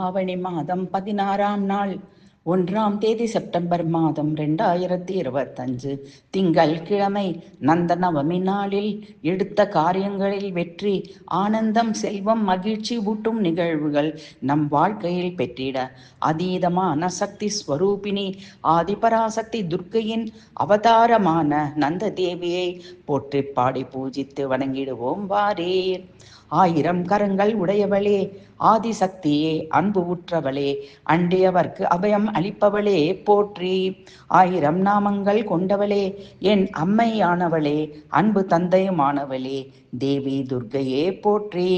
ஆவணி மாதம் 16ஆம் நாள் 1ஆம் தேதி செப்டம்பர் மாதம் 2025 திங்கள் கிழமை நந்த நவமி நாளில் எடுத்த காரியங்களில் வெற்றி, ஆனந்தம், செல்வம், மகிழ்ச்சி ஊட்டும் நிகழ்வுகள் நம் வாழ்க்கையில் பெற்றிட அதீதமான சக்தி ஸ்வரூபிணி ஆதிபராசக்தி துர்க்கையின் அவதாரமான நந்த தேவியை போற்றி பாடி பூஜித்து வணங்கிடுவோம் வாரீர். 1000 கரங்கள் உடையவளே, ஆதிசக்தியே, அன்பு உற்றவளே, அண்டியவர்க்கு அபயம் அளிப்பவளே போற்றி. 1000 நாமங்கள் கொண்டவளே, என் அம்மையானவளே, அன்பு தந்தையுமானவளே, தேவி துர்க்கையே போற்றி.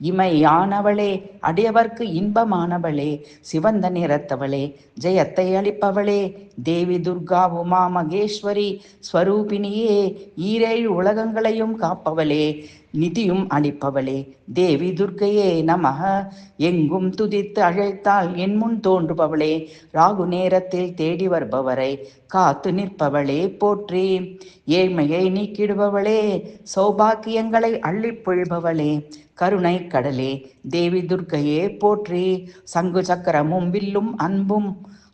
இமையானவளே, அடியவர்க்கு இன்பமானவளே, சிவந்த நிறத்தவளே, ஜெயத்தை அளிப்பவளே, தேவி துர்கா உமா மகேஸ்வரி ஸ்வரூபிணியே, ஈரேழு உலகங்களையும் காப்பவளே, நிதியும் அளிப்பவளே, தேவி துர்க்கையே நமக. எங்கும் துதித்து அழைத்தால் என் முன் தோன்றுபவளே, ராகு நேரத்தில் தேடி வருபவரை காத்து நிற்பவளே போற்றி. ஏழ்மையை நீக்கிடுபவளே, சௌபாக்கியங்களை அள்ளிப் பொழிபவளே, கருணை கடலே, தேவி துர்க்கையே போற்றி. சங்கு சக்கரமும் வில்லும்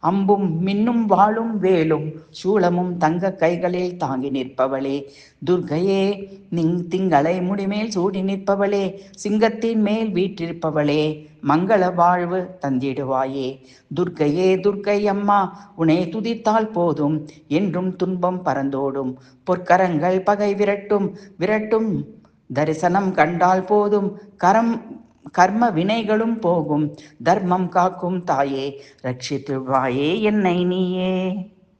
அம்பும் மின்னும் வாளும் வேலும் சூளமும் தங்க கைகளில் தாங்கி நிற்பவளே துர்க்கையே, திங்களை முடிமேல் சூடி நிற்பவளே, சிங்கத்தின் மேல் வீற்றிருப்பவளே, மங்கள வாழ்வு தந்திடுவாயே துர்க்கையே. துர்க்கை அம்மா, உன்னை துதித்தால் போதும், என்றும் துன்பம் பறந்தோடும், பொற்கரங்கள் பகை விரட்டும், தரிசனம் கண்டால் போதும், கர்ம வினைகளும் போகும், தர்மம் காக்கும் தாயே, ரட்சித்துவாயே என்னை நீயே.